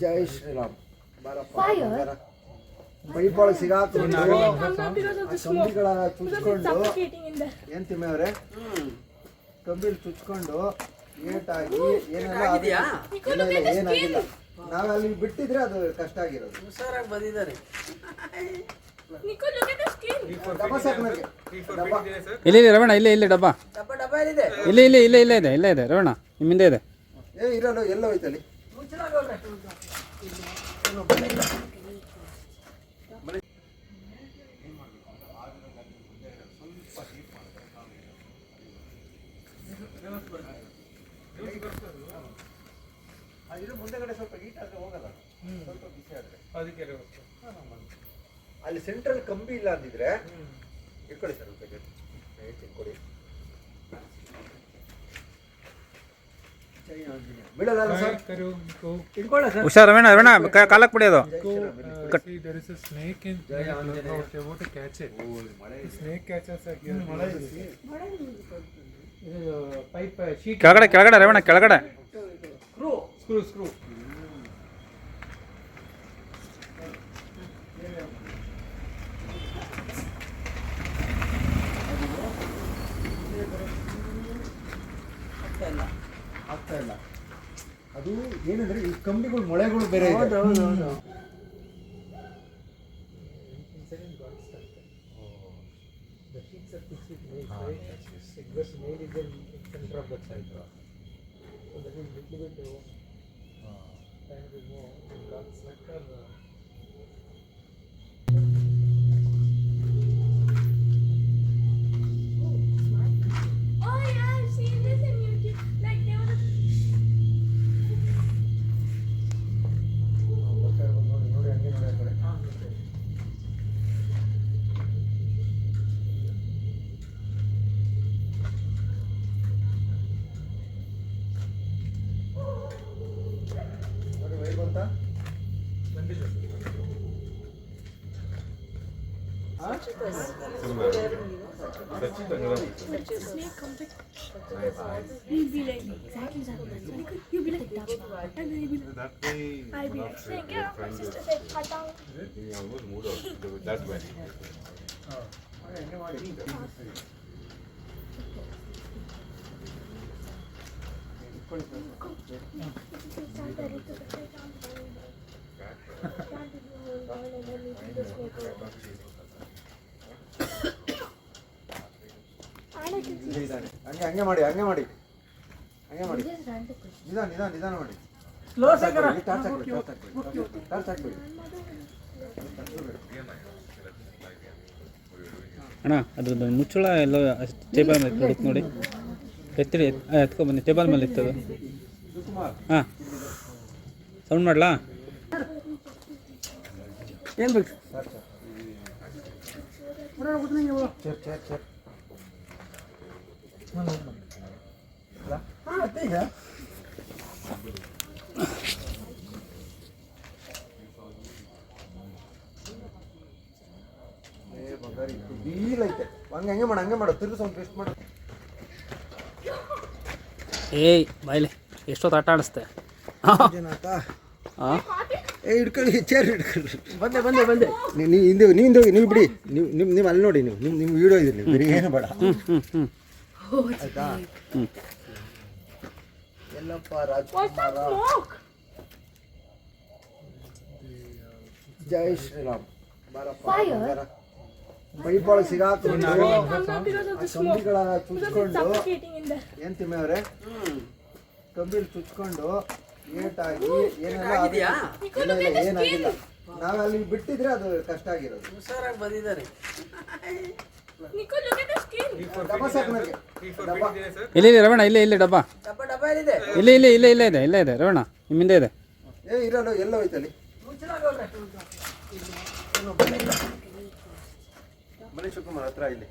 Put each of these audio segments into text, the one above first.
ಜೈ Shriram. Pipe ಒಳಗೆ ಸಿಗಾಕೊಂಡು ಕಂಬಿಗಳ ಚುಚ್ಕೊಂಡು ಏನ್ ತಿಮ್ಮವ್ರೆ ಕಂಬಿಲ್ ಚುಚ್ಕೊಂಡು ಏಟಾಗಿ ಏನೆಲ್ಲ ಏನಾಗಿಲ್ಲ. ನಾವ್ ಅಲ್ಲಿ ಬಿಟ್ಟಿದ್ರೆ ಅದು ಕಷ್ಟ ಆಗಿರೋದು. ಹುಷಾರಾಗಿ ಬಂದಿದ್ದಾರೆ. ಇಲ್ಲಿ ರವಣ ಇಲ್ಲಿ ಡಬ್ಬ ಇಲ್ಲ ರವಣ ನಿಮ್ಮಿಂದ ಇದೆ. ಇರಲ್ಲ ಎಲ್ಲ ಹೋಯ್ತಲ್ಲಿ. ಇದು ಮುಂದೆಗಡೆ ಸ್ವಲ್ಪ ಹೀಟ್ ಆದ್ರೆ ಹೋಗಲ್ಲ, ಸ್ವಲ್ಪ ಬಿಸಿ ಆದ್ರೆ ಅದಕ್ಕೆ ಅಲ್ಲಿ ಸೆಂಟ್ರಲ್ ಕಂಬಿ ಇಲ್ಲ ಅಂದಿದ್ರೆ ಇಟ್ಕೊಳ್ಳಿ ಸರ್, ಇಟ್ಕೊಳ್ಳಿ. ಬೀಳಲ್ಲ ಸರ್, ಇಟ್ಕೊಳ್ಳಿ ಸರ್. ಹುಷಾರ್ ರವಣ ಕಾಲಕ್ಕೆ ಬಿಡಿ ಅದು. There is a snake in the okay, what to catch it. Snake catches a pipe sheet. ಕೆಳಗಡೆ ರವಣ ಕೆಳಗಡೆ. Screw. ಆಗ್ತಾ ಇಲ್ಲ. ಅದು ಏನಂದ್ರೆ ಈ ಕಂಬಿಗಳು ಮೊಳೆಗಳು ಬೇರೆ ಇದೆ. He'll be like exactly that. He'll be like that. And then he'll be like, I'll be like, saying, get off my sister said, cut down. He almost moved out that way. ಹಂಗೆ ಮಾಡಿ ನಿಧಾನ ಮಾಡಿ. ಅಣ್ಣ ಅದ್ರದ್ದು ಮುಚ್ಚಳ ಎಲ್ಲ table ಮೇಲೆ ಇತ್ತು ನೋಡಿ, ಎತ್ತಿಡಿ ಎತ್ಕೊಬನ್ನಿ. ಟೇಬಲ್ ಮೇಲೆ ಇತ್ತು ಅದು. ಹಾಂ, ಸೌಂಡ್ ಮಾಡಲಾ? ಏನು ಬೇಕು? ಬೀಲೈತೆ. ಹಂಗೆ ಮಾಡು ತಿರುಗಿಸ್ ಒಂದು ಟೆಸ್ಟ್ ಮಾಡು. ಏಯ್ ಬಾಯ್ಲೆ ಎಷ್ಟೊತ್ತು ಆಟ ಆಡಿಸ್ತೆ. ಹಿಡ್ಕೊಳ್ಳಿ, ಚೇರ್ ಹಿಡ್ಕೊಳ್ಳಿ. ಬಂದೆ. ನೀವು ಬಿಡಿ, ನೀವು ಅಲ್ಲಿ ನೋಡಿ, ನಿಮ್ಮ ವಿಡಿಯೋ ಇದೆ, ನೀವು ಬೇರೆ ಏನು ಬೇಡ. ಆಯ್ತಾ? ಎಲ್ಲಪ್ಪ ರಾಜ್ಕುಮಾರ. ಜೈ ಶ್ರೀರಾಮ್. ಪೈಪ್ ಒಳಗೆ ಸಿಗಾಕೊಂಡು ಕಂಬಿಗಳ ಚುಚ್ಕೊಂಡು ಏನ್ ತಿಮ್ಮವ್ರೆ ಕಂಬಿಲ್ ಚುಚ್ಕೊಂಡು ಏಟಾಗಿ ಏನೆಲ್ಲ ಏನಾಗಿಲ್ಲ. ನಾವ್ ಅಲ್ಲಿ ಬಿಟ್ಟಿದ್ರೆ ಅದು ಕಷ್ಟ ಆಗಿರೋದು. ಹುಷಾರಾಗಿ ಬಂದಿದ್ದಾರೆ. ಇಲ್ಲಿ ರವಣ ಇಲ್ಲಿ ಡಬ್ಬ ಇಲ್ಲ ರವಣ ನಿಮ್ಮಿಂದ ಇದೆ. ಇರಲ್ಲ ಎಲ್ಲ ಹೋಯ್ತಲ್ಲಿ. ಮನೆ ಶಿವಕುಮಾರ್ ಹತ್ರ ಇಲ್ಲಿ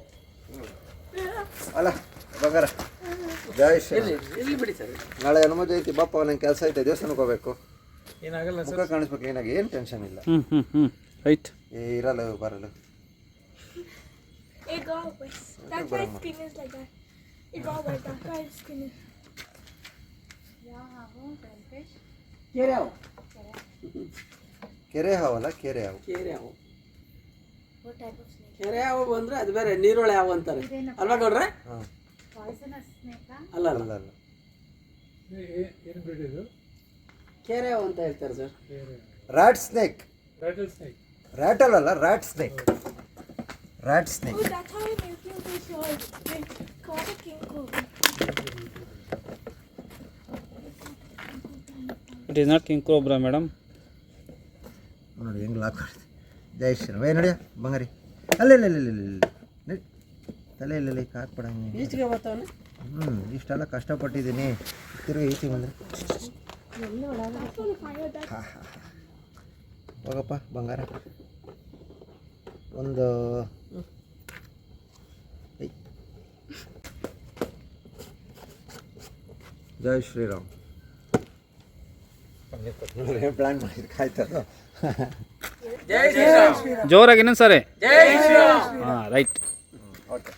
ಅಲ್ಲ ಬಂಗಾರ. ಜೈ ಶ್ರೀ. ಇಲ್ಲಿ ಬಿಡಿ ಸರ್. ನಾಳೆ ಹನುಮ ಜಯಂತಿ ಬಾಪ, ನಂಗೆ ಕೆಲಸ ಐತೆ, ದೇವಸ್ಥಾನಕ್ಕೆ ಹೋಗ್ಬೇಕು. ಏನಾಗಲ್ಲ ಮುಖ ಕಾಣಿಸ್ಬೇಕು ಏನಾಗಿ ಏನು ಟೆನ್ಷನ್ ಇಲ್ಲ. ಹ್ಞೂ ರೈಟ್. ಇರಲ್ಲ ಬರಲ್ಲ. It goes. That's why skin is like that. It goes like that. That's why skin is. ಕೇರೆ ಅವು ಕೆರೆ ಹಾವಲ್ಲ ಕೆರೆ ಹಾವು. ಕೇರೆ ಅವು What type of snake? ಕೆರೆ ಹಾವು ಬಂದ್ರೆ ಅದು ಬೇರೆ, ನೀರೊಳೆ ಹಾವು ಅಂತಾರೆ ಅಲ್ವಾ ಗೌಡ್ರೆ? ಹಾಂ ಅಲ್ಲ ಅಲ್ಲ ಅಲ್ಲ, ಅಲ್ಲ. ಏನು ಬಿಡಿದು ಕೇರೆ ಹಾವು ಅಂತ ಹೇಳ್ತಾರೆ sir. Rat snake. Rattle snake. Rattle ಅಲ್ಲ rat snake. Rat snake. Oh, that's how I make you this word. Called a king cobra. It is not king cobra madam. ನೋಡಿ ಹೆಂಗೆ ಲಾಕ್ ಮಾಡಿದೆ. ಜೈ ಶ್ರೀರಾಮ್. ನಡಿಯ ಬಂಗಾರಿ. ಅಲ್ಲ ತಲೆ ಇಲ್ಲ ಹಾಕ್ಬೇಡ. ಈಚೆಗೆ ಬರ್ತಾವನೆ. ಇಷ್ಟೆಲ್ಲ ಕಷ್ಟಪಟ್ಟಿದ್ದೀನಿ, ತಿರುಗಿ ಈಚೆಗೆ ಬಂದರೆ That's all the fire that. ಹೋಗಪ್ಪ ಬಂಗಾರ. ಒಂದು ಜೈ ಶ್ರೀರಾಮ್. ಪ್ಲ್ಯಾನ್ ಮಾಡಿದ್ರೆ ಕಾಯ್ತದ. ಜೈ ಶ್ರೀರಾಮ್. ಜೋರಾಗಿ ಇನ್ನೊಂದು ಸಾರಿ. ಜೈ ಶ್ರೀರಾಮ್. ಹಾಂ ರೈಟ್. ಓಕೆ.